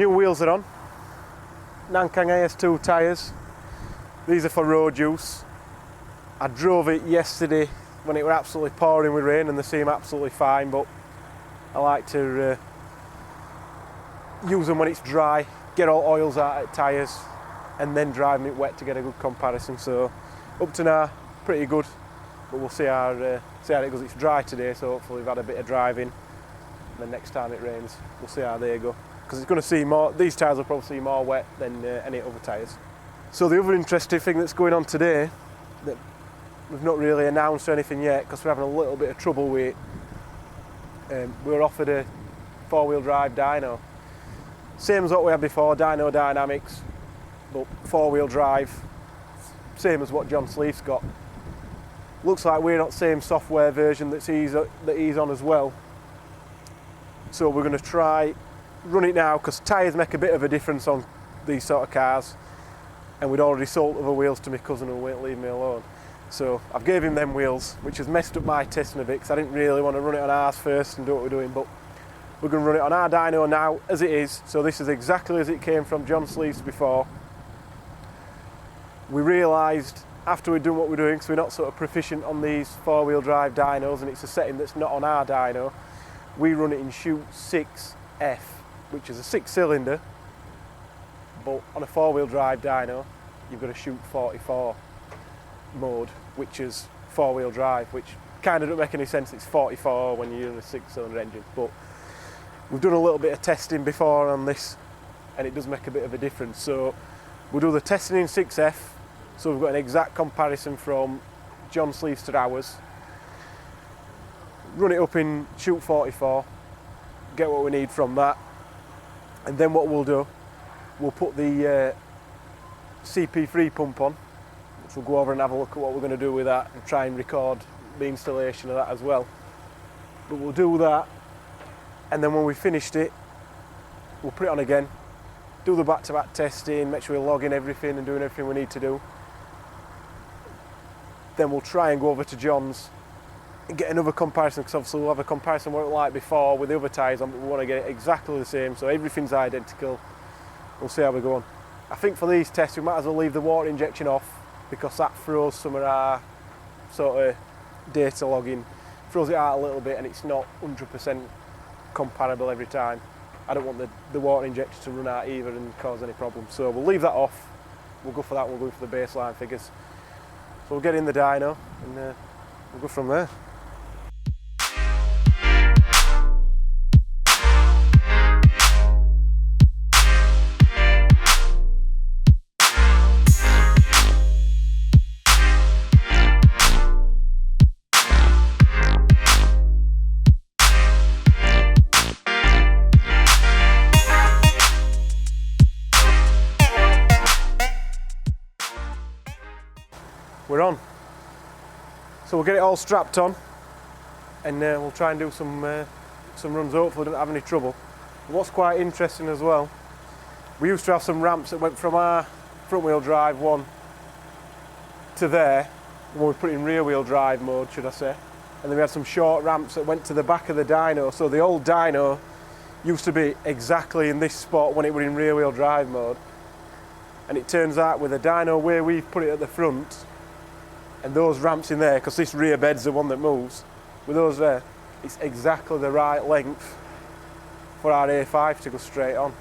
New wheels are on. Nankang AS2 tyres. These are for road use. I drove it yesterday when it were absolutely pouring with rain and they seem absolutely fine, but I like to use them when it's dry, get all oils out of tyres and then drive it wet to get a good comparison. So up to now, pretty good, but we'll see how it goes. It's dry today, so hopefully we've had a bit of driving, and then next time it rains, we'll see how they go. Because it's going to see more, these tyres will probably see more wet than any other tyres. So the other interesting thing that's going on today, that we've not really announced or anything yet, because we're having a little bit of trouble with it, we were offered a 4-wheel drive dyno. Same as what we had before, Dyno Dynamics, but 4-wheel drive, same as what John Sleeth's got. Looks like we're not the same software version that he's on as well. So we're going to try run it now, because tyres make a bit of a difference on these sort of cars, and we'd already sold other wheels to my cousin who won't leave me alone. So I've gave him them wheels, which has messed up my testing a bit, because I didn't really want to run it on ours first and do what we're doing, but we're going to run it on our dyno now as it is. So this is exactly as it came from John Sleeth's before. We realised after we'd done what we're doing, because we're not sort of proficient on these 4-wheel drive dynos, and it's a setting that's not on our dyno, we run it in chute 6F, which is a 6-cylinder, but on a 4-wheel drive dyno, you've got a chute 44 mode, which is 4-wheel drive, which kind of doesn't make any sense. It's 44 when you're in a 6-cylinder engine, but we've done a little bit of testing before on this, and it does make a bit of a difference. So we'll do the testing in 6F, so we've got an exact comparison from John Sleeth's to ours. Run it up in chute 44, get what we need from that, and then what we'll do, we'll put the Cp3 pump on, which we'll go over and have a look at what we're going to do with that and try and record the installation of that as well. But we'll do that, and then when we've finished it, we'll put it on again, do the back-to-back testing, make sure we're logging everything and doing everything we need to do. Then we'll try and go over to John's and get another comparison, because obviously we'll have a comparison what it was like before with the other tyres on, but we want to get it exactly the same, so everything's identical. We'll see how we go on. I think for these tests we might as well leave the water injection off, because that throws some of our sort of data logging, throws it out a little bit, and it's not 100% comparable every time. I don't want the water injector to run out either and cause any problems, so we'll leave that off. We'll go for that, we'll go for the baseline figures. So we'll get in the dyno and we'll go from there. We're on. So we'll get it all strapped on, and we'll try and do some runs. Hopefully don't have any trouble. But what's quite interesting as well, we used to have some ramps that went from our front wheel drive one to there when we put in rear wheel drive mode, should I say, and then we had some short ramps that went to the back of the dyno. So the old dyno used to be exactly in this spot when it were in rear wheel drive mode, and it turns out with the dyno where we've put it at the front and those ramps in there, because this rear bed's the one that moves, with those there, it's exactly the right length for our A5 to go straight on.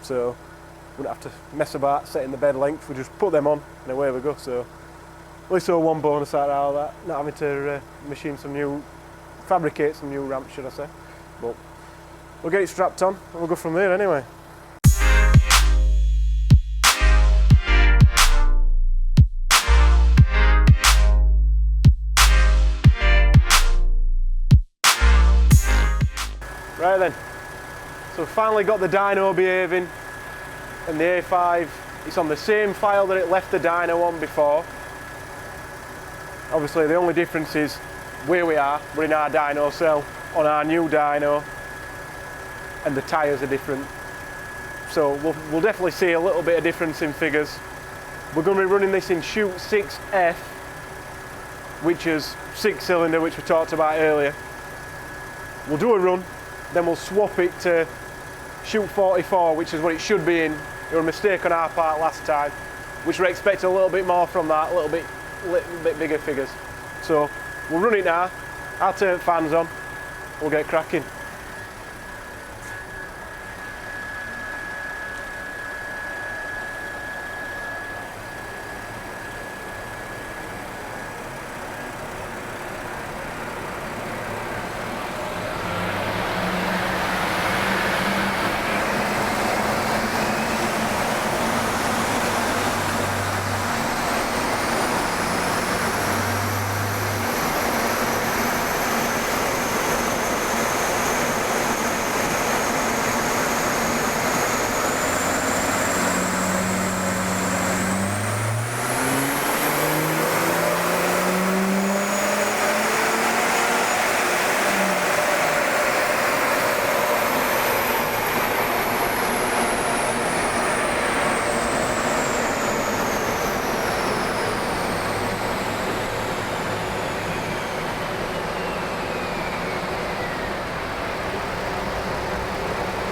So we don't have to mess about setting the bed length, we just put them on and away we go. So at least so one bonus out of all that, not having to fabricate some new ramps, should I say. But we'll get it strapped on and we'll go from there anyway. Right then, so we've finally got the dyno behaving, and the A5, it's on the same file that it left the dyno on before. Obviously the only difference is where we are, we're in our dyno cell on our new dyno, and the tyres are different. So we'll definitely see a little bit of difference in figures. We're going to be running this in chute 6F, which is 6-cylinder, which we talked about earlier. We'll do a run, then we'll swap it to shoot 44, which is what it should be in. It was a mistake on our part last time, which we're expecting a little bit more from that, a little bit bigger figures. So we'll run it now. I'll turn fans on. We'll get cracking.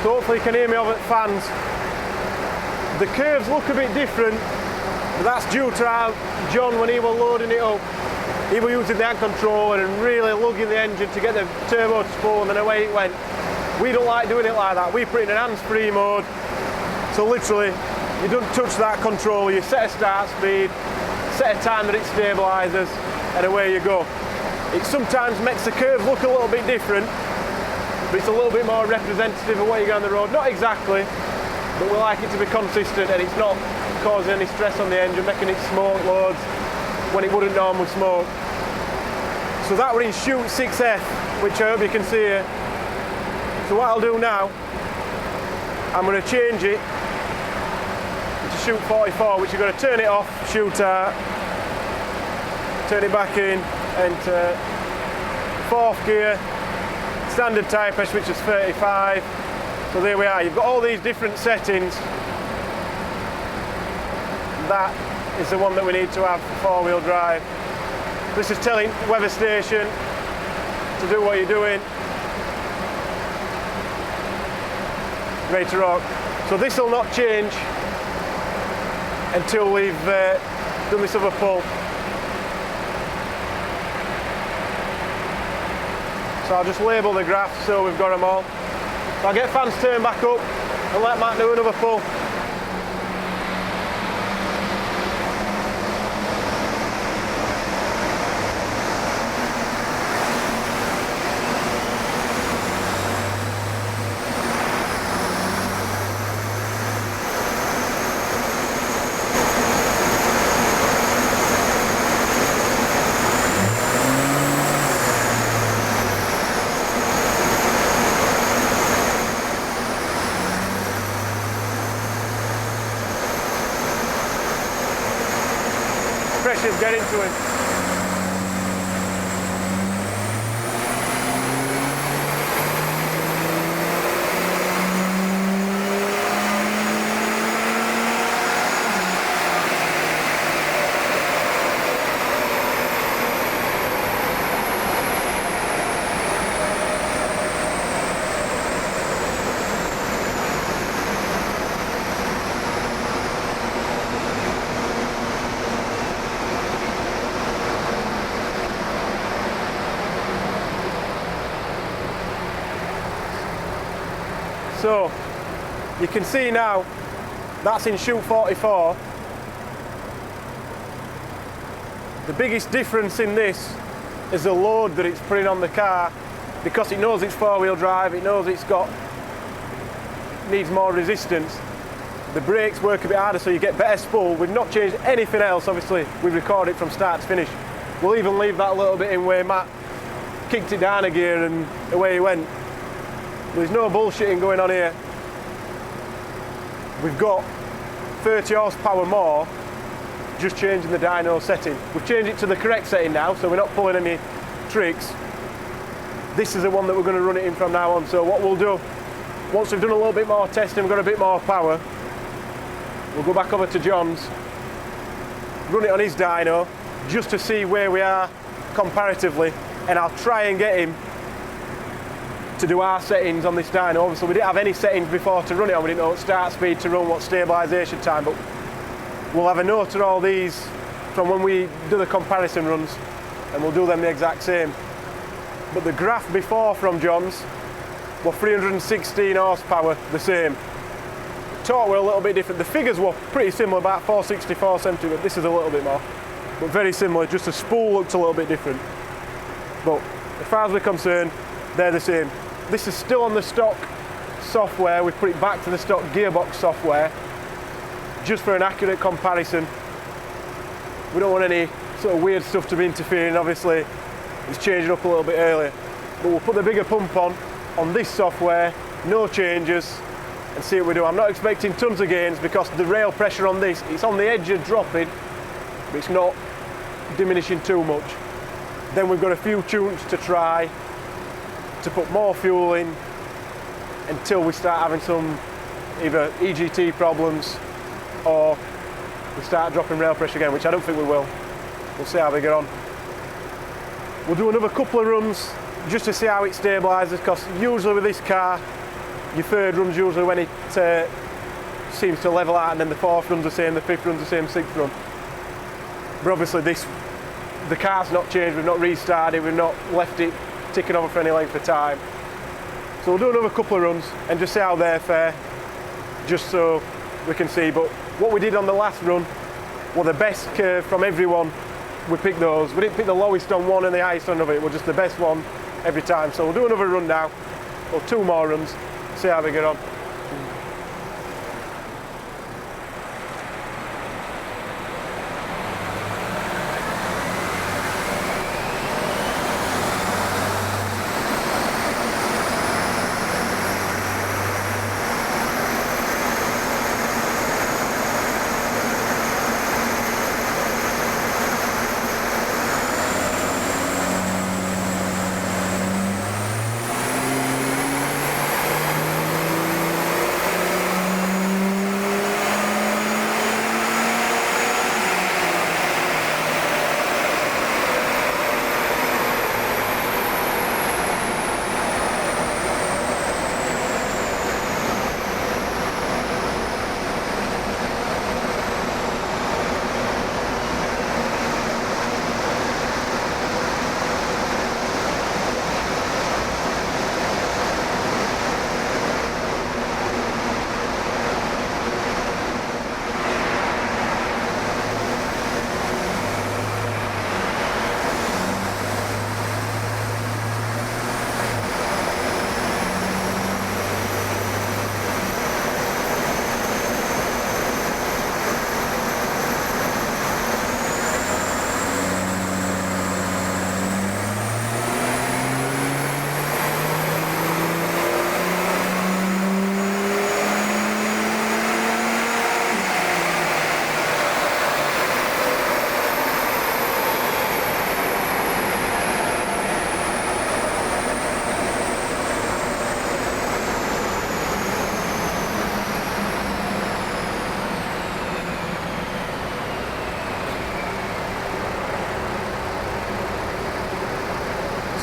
So hopefully you can hear me over the fans. The curves look a bit different, but that's due to how John, when he was loading it up, he was using the hand controller and really lugging the engine to get the turbo to spool, and then away it went. We don't like doing it like that. We put it in an hands-free mode. So literally, you don't touch that controller, you set a start speed, set a time that it stabilises, and away you go. It sometimes makes the curves look a little bit different, but it's a little bit more representative of what you go on the road. Not exactly, but we like it to be consistent and it's not causing any stress on the engine, making it smoke loads when it wouldn't normally smoke. So that we're in shoot 6F, which I hope you can see here. So what I'll do now, I'm going to change it to shoot 44, which you're going to turn it off, shoot out, turn it back in, enter, 4th gear, standard tyre pressure, which is 35. So there we are, you've got all these different settings. That is the one that we need to have for 4-wheel drive. This is telling weather station to do what you're doing. Ready to rock. So this will not change until we've done this other pull. So I'll just label the graphs so we've got them all. So I'll get fans turned back up and let Matt do another pull. Pressure's getting to it. So you can see now that's in shoot 44. The biggest difference in this is the load that it's putting on the car, because it knows it's 4-wheel drive, it knows needs more resistance. The brakes work a bit harder, so you get better spool. We've not changed anything else, obviously. We record it from start to finish. We'll even leave that a little bit in where Matt kicked it down a gear and away he went. There's no bullshitting going on here. We've got 30 horsepower more, just changing the dyno setting. We've changed it to the correct setting now, so we're not pulling any tricks. This is the one that we're going to run it in from now on. So what we'll do, once we've done a little bit more testing, we've got a bit more power, we'll go back over to John's, run it on his dyno, just to see where we are comparatively, and I'll try and get him to do our settings on this dyno. Obviously we didn't have any settings before to run it on, we didn't know what start speed to run, what stabilisation time, but we'll have a note of all these from when we do the comparison runs, and we'll do them the exact same. But the graph before from John's were 316 horsepower, the same. Torque were a little bit different. The figures were pretty similar, about 460, 470, but this is a little bit more. But very similar, just the spool looked a little bit different. But as far as we're concerned, they're the same. This is still on the stock software. We put it back to the stock gearbox software just for an accurate comparison. We don't want any sort of weird stuff to be interfering. Obviously, it's changing up a little bit earlier. But we'll put the bigger pump on this software, no changes, and see what we do. I'm not expecting tons of gains because the rail pressure on this, it's on the edge of dropping, but it's not diminishing too much. Then we've got a few tunes to try to put more fuel in until we start having some either EGT problems or we start dropping rail pressure again, which I don't think we will. We'll see how we get on. We'll do another couple of runs just to see how it stabilises, because usually with this car, your third run's usually when it seems to level out, and then the fourth run's the same, the fifth run's the same, sixth run. But obviously the car's not changed, we've not restarted, we've not left it ticking over for any length of time. So we'll do another couple of runs and just see how they fare, just so we can see. But what we did on the last run were the best curve from everyone. We picked those. We didn't pick the lowest on one and the highest on another, it was just the best one every time. So we'll do another run now, or two more runs, see how we get on.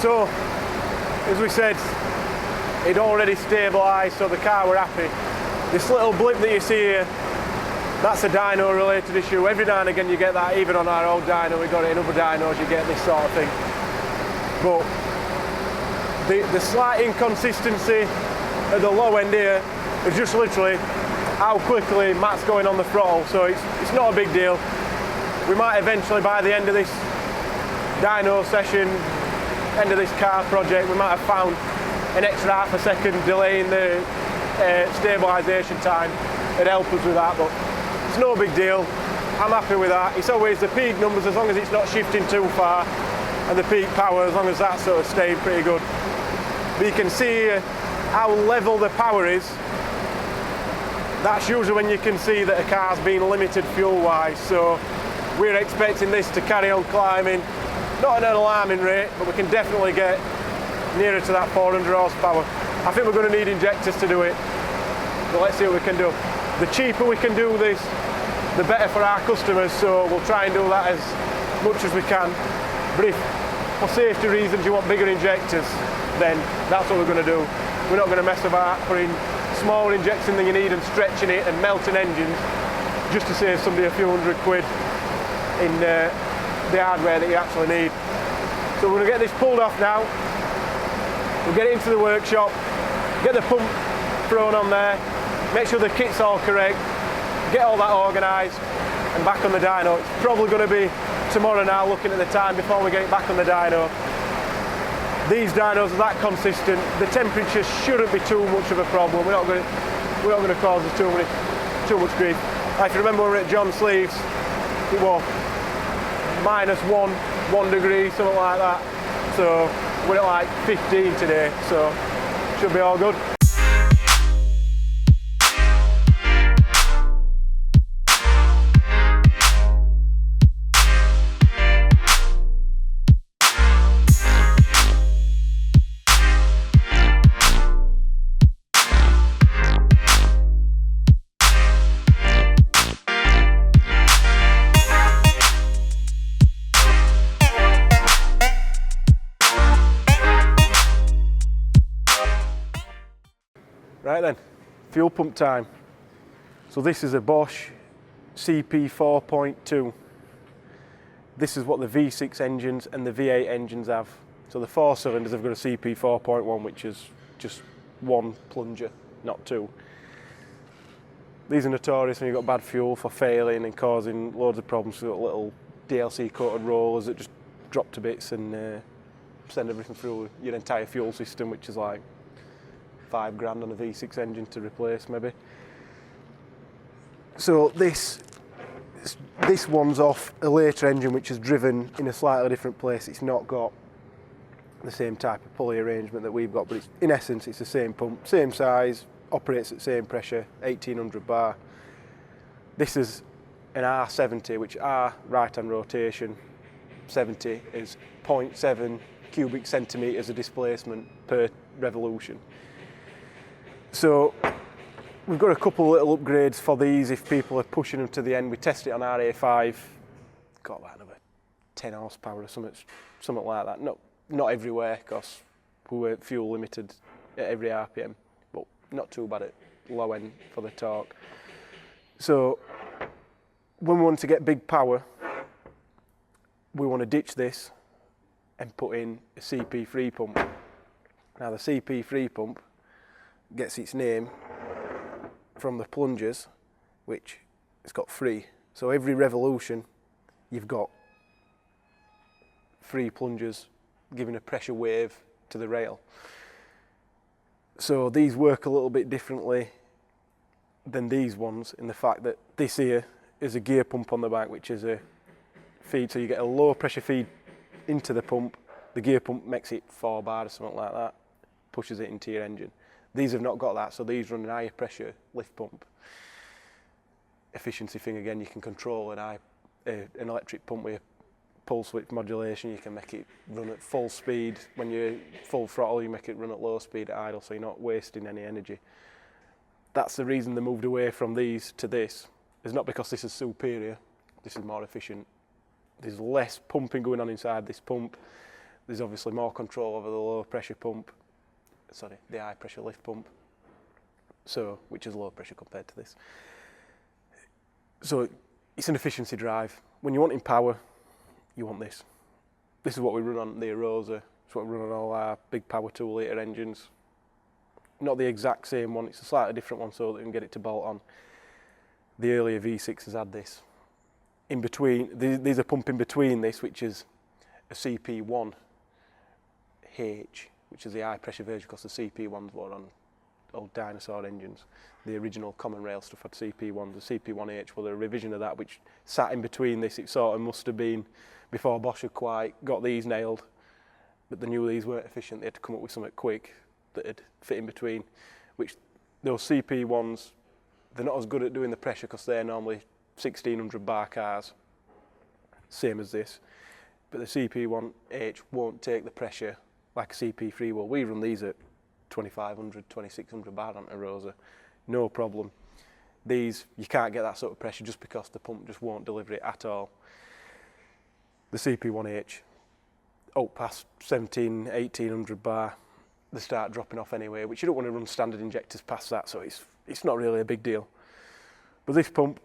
So, as we said, it already stabilised, so the car were happy. This little blip that you see here, that's a dyno related issue. Every now and again you get that, even on our old dyno, we got it in other dynos, you get this sort of thing. But the slight inconsistency at the low end here is just literally how quickly Matt's going on the throttle, so it's not a big deal. We might eventually, by the end of this dyno session, end of this car project, we might have found an extra half a second delay in the stabilisation time. It'd help us with that, but it's no big deal. I'm happy with that. It's always the peak numbers, as long as it's not shifting too far, and the peak power, as long as that's sort of staying pretty good. But you can see how level the power is. That's usually when you can see that a car's been limited fuel-wise, so we're expecting this to carry on climbing. Not at an alarming rate, but we can definitely get nearer to that 400 horsepower. I think we're going to need injectors to do it, but let's see what we can do. The cheaper we can do this, the better for our customers, so we'll try and do that as much as we can. But if, for safety reasons, you want bigger injectors, then that's what we're going to do. We're not going to mess about putting smaller injection than you need and stretching it and melting engines just to save somebody a few £100 in the hardware that you actually need. So we're going to get this pulled off now. We'll get it into the workshop, get the pump thrown on there, make sure the kit's all correct, get all that organised and back on the dyno. It's probably going to be tomorrow now, looking at the time before we get it back on the dyno. These dynos are that consistent, the temperature shouldn't be too much of a problem. We're not going to cause us too much grief. If you remember when we were at John Sleeves, it was -1 degree, something like that. So we're at like 15 today, so should be all good. Right then, fuel pump time. So this is a Bosch CP 4.2. This is what the V6 engines and the V8 engines have. So the 4 cylinders have got a CP 4.1, which is just one plunger, not two. These are notorious when you've got bad fuel for failing and causing loads of problems. You've got little DLC coated rollers that just drop to bits and send everything through your entire fuel system, which is like £5 grand on a V6 engine to replace maybe. So this one's off a later engine which is driven in a slightly different place. It's not got the same type of pulley arrangement that we've got, but in essence it's the same pump, same size, operates at the same pressure, 1800 bar. This is an R70, which R right hand rotation 70 is 0.7 cubic centimetres of displacement per revolution. So we've got a couple of little upgrades for these if people are pushing them to the end. We tested it on our A5, got like another 10 horsepower or something like that. Not everywhere, because we were fuel limited at every RPM, but not too bad at low end for the torque. So when we want to get big power, we want to ditch this and put in a CP3 pump. Now the CP3 pump gets its name from the plungers, which it's got 3. So every revolution you've got 3 plungers giving a pressure wave to the rail. So these work a little bit differently than these ones in the fact that this here is a gear pump on the back, which is a feed, so you get a low pressure feed into the pump. The gear pump makes it 4 bar or something like that, pushes it into your engine. These have not got that, so these run an higher pressure lift pump. Efficiency thing again, you can control an electric pump with pulse width modulation. You can make it run at full speed. When you're full throttle, you make it run at low speed at idle, so you're not wasting any energy. That's the reason they moved away from these to this. It's not because this is superior, this is more efficient. There's less pumping going on inside this pump. There's obviously more control over the low pressure pump. Sorry, the high pressure lift pump, so which is low pressure compared to this. So it's an efficiency drive. When you want in power, you want this. This is what we run on the Arosa. It's what we run on all our big power 2 litre engines. Not the exact same one, it's a slightly different one so that we can get it to bolt on. The earlier V6s had this. In between, these are pumping between this, which is a CP1H, which is the high pressure version, because the CP1s were on old dinosaur engines. The original common rail stuff had CP1s. The CP1H was a revision of that, which sat in between this. It sort of must have been before Bosch had quite got these nailed, but they knew these weren't efficient. They had to come up with something quick that would fit in between, which those CP1s, they're not as good at doing the pressure because they're normally 1600 bar cars, same as this, but the CP1H won't take the pressure like a CP3 will. We run these at 2500, 2600 bar on a Rosa, no problem. These, you can't get that sort of pressure just because the pump just won't deliver it at all. The CP1H, past 1800 bar, they start dropping off anyway, which you don't want to run standard injectors past that, so it's not really a big deal. But this pump,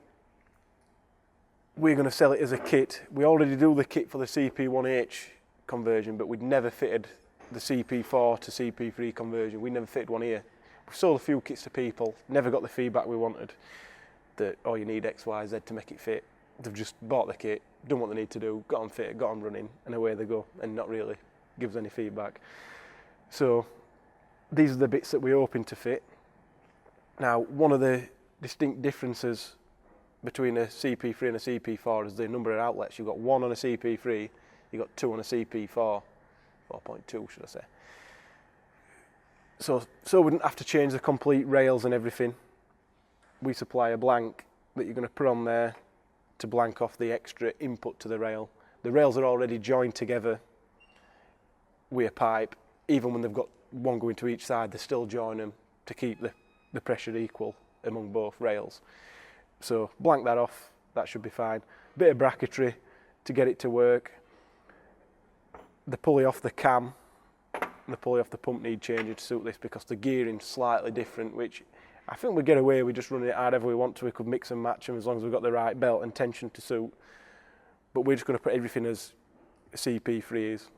we're going to sell it as a kit. We already do the kit for the CP1H conversion, but we'd never fitted the CP4 to CP3 conversion. We never fitted one here. We've sold a few kits to people, never got the feedback we wanted, that, oh, you need X, Y, Z to make it fit. They've just bought the kit, done what they need to do, got them fit, got them running, and away they go, and not really gives any feedback. So these are the bits that we're hoping to fit. Now, one of the distinct differences between a CP3 and a CP4 is the number of outlets. You've got one on a CP3, you've got two on a CP4, 4.2 should I say. So we wouldn't have to change the complete rails and everything. We supply a blank that you're going to put on there to blank off the extra input to the rail. The rails are already joined together with a pipe. Even when they've got one going to each side, they still join them to keep the pressure equal among both rails. So blank that off, that should be fine. Bit of bracketry to get it to work. The pulley off the cam and the pulley off the pump need changing to suit this because the gearing's slightly different, which I think we get away with just running it however we want to. We could mix and match them as long as we've got the right belt and tension to suit. But we're just going to put everything as CP3 is,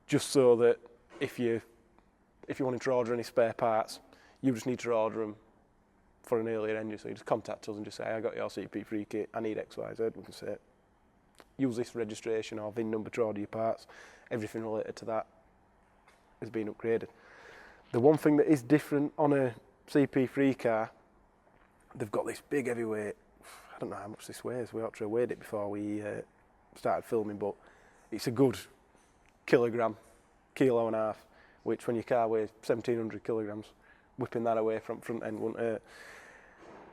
just so that if you wanted to order any spare parts, you just need to order them for an earlier engine. So you just contact us and just say, I got your CP3 kit, I need X, Y, Z. We can say, use this registration or VIN number to order your parts. Everything related to that has been upgraded. The one thing that is different on a CP3 car, they've got this big heavyweight, I don't know how much this weighs, we ought to have weighed it before we started filming, but it's a good kilo and a half, which when your car weighs 1700 kilograms, whipping that away from front end wouldn't hurt.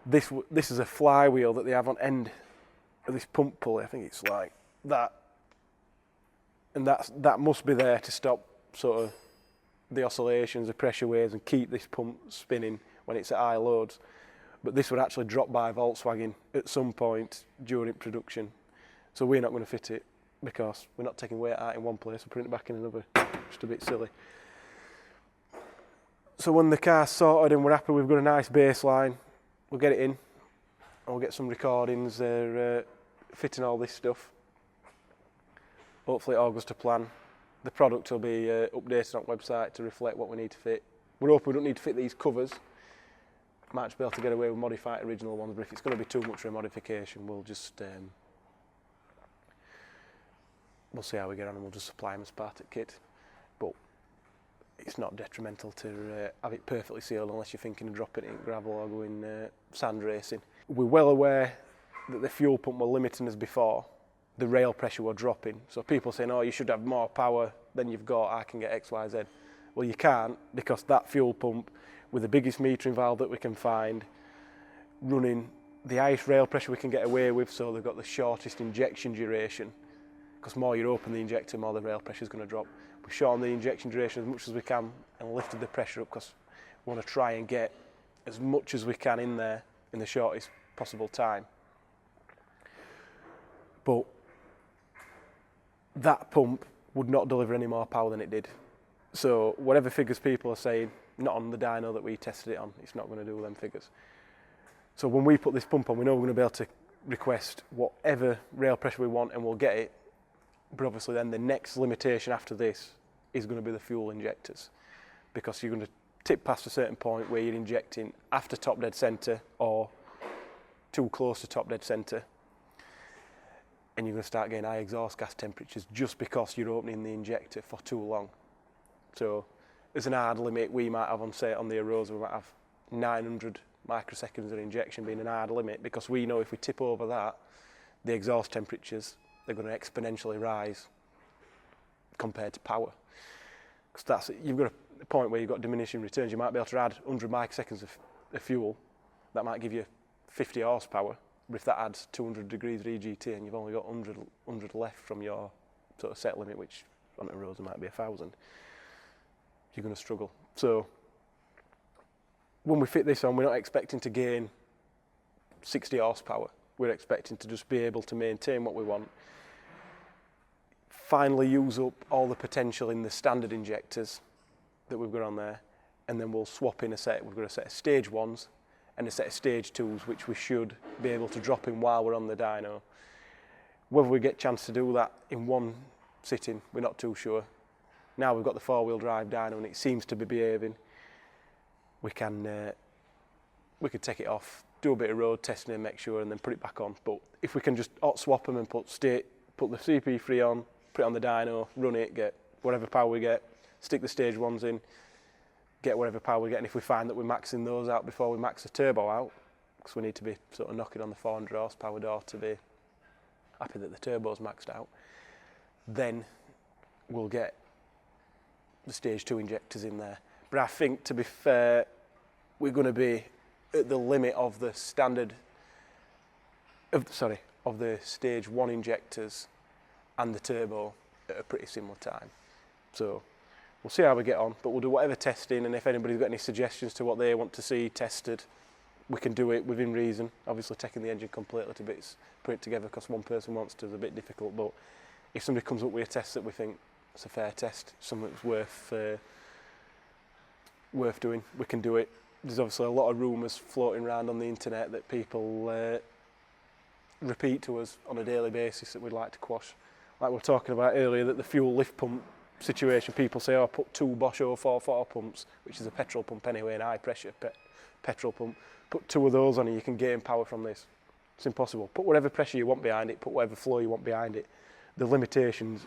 This is a flywheel that they have on end of this pump pulley. I think it's like that, and that must be there to stop sort of the oscillations, the pressure waves, and keep this pump spinning when it's at high loads. But this would actually drop by Volkswagen at some point during production, so we're not going to fit it because we're not taking weight out in one place and putting it back in another. Just a bit silly. So when the car's sorted and we're happy we've got a nice baseline, we'll get it in and we'll get some recordings fitting all this stuff. Hopefully it all goes to plan. The product will be updated on the website to reflect what we need to fit. We're hoping we don't need to fit these covers. Might just be able to get away with modifying original ones, but if it's going to be too much of a modification, we'll just we'll see how we get on and we'll just supply them as part of the kit. But it's not detrimental to have it perfectly sealed unless you're thinking of dropping it in gravel or going sand racing. We're well aware that the fuel pump were limiting us before. The rail pressure were dropping. So people saying, oh, you should have more power than you've got, I can get X, Y, Z. Well, you can't, because that fuel pump with the biggest metering valve that we can find, running the highest rail pressure we can get away with, so they've got the shortest injection duration, because more you open the injector, more the rail pressure is going to drop. We've shortened the injection duration as much as we can and lifted the pressure up because we want to try and get as much as we can in there in the shortest possible time. But that pump would not deliver any more power than it did. So whatever figures people are saying, not on the dyno that we tested it on, it's not going to do them figures. So when we put this pump on, we know we're going to be able to request whatever rail pressure we want and we'll get it. But obviously then the next limitation after this is going to be the fuel injectors, because you're going to tip past a certain point where you're injecting after top dead centre or too close to top dead centre, and you're going to start getting high exhaust gas temperatures just because you're opening the injector for too long. So as an hard limit we might have on, say, on the Arosa, we might have 900 microseconds of injection being an hard limit, because we know if we tip over that, the exhaust temperatures, they're going to exponentially rise compared to power. Because that's, you've got a point where you've got diminishing returns. You might be able to add 100 microseconds of fuel. That might give you 50 horsepower. But if that adds 200 degrees of EGT and you've only got 100 left from your sort of set limit, which on a Rosa might be 1,000, you're going to struggle. So when we fit this on, we're not expecting to gain 60 horsepower. We're expecting to just be able to maintain what we want, finally use up all the potential in the standard injectors, that we've got on there, and then we'll swap in a set. We've got a set of stage 1s and a set of stage 2s, which we should be able to drop in while we're on the dyno. Whether we get a chance to do that in one sitting, we're not too sure. Now we've got the 4-wheel drive dyno and it seems to be behaving. We can take it off, do a bit of road testing and make sure, and then put it back on. But if we can just hot swap them and put the Cp3 on, put it on the dyno, run it, get whatever power we get, stick the stage 1s in, get whatever power we get, and if we find that we're maxing those out before we max the turbo out, because we need to be sort of knocking on the 400 horsepower door to be happy that the turbo's maxed out, then we'll get the stage 2 injectors in there. But I think, to be fair, we're going to be at the limit of the standard, of the stage 1 injectors and the turbo at a pretty similar time. So we'll see how we get on, but we'll do whatever testing, and if anybody's got any suggestions to what they want to see tested, we can do it within reason. Obviously taking the engine completely to bits, put it together because one person wants to is a bit difficult, but if somebody comes up with a test that we think is a fair test, something that's worth doing, we can do it. There's obviously a lot of rumours floating around on the internet that people repeat to us on a daily basis that we'd like to quash. Like we were talking about earlier, that the fuel lift pump situation, people say, oh, put 2 Bosch 0440 pumps, which is a petrol pump anyway, an high pressure petrol pump, put 2 of those on and you can gain power from this. It's impossible. Put whatever pressure you want behind it, put whatever flow you want behind it. The limitations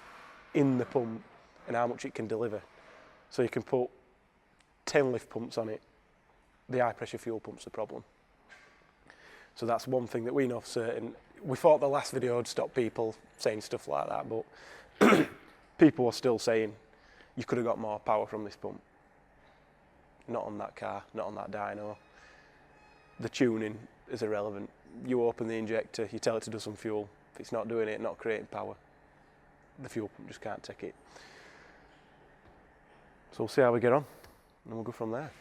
in the pump and how much it can deliver. So you can put 10 lift pumps on it, the high pressure fuel pump's the problem. So that's one thing that we know for certain. We thought the last video would stop people saying stuff like that, but people are still saying you could have got more power from this pump. Not on that car, not on that dyno. The tuning is irrelevant. You open the injector, you tell it to do some fuel. If it's not doing it, not creating power, the fuel pump just can't take it. So we'll see how we get on, and we'll go from there.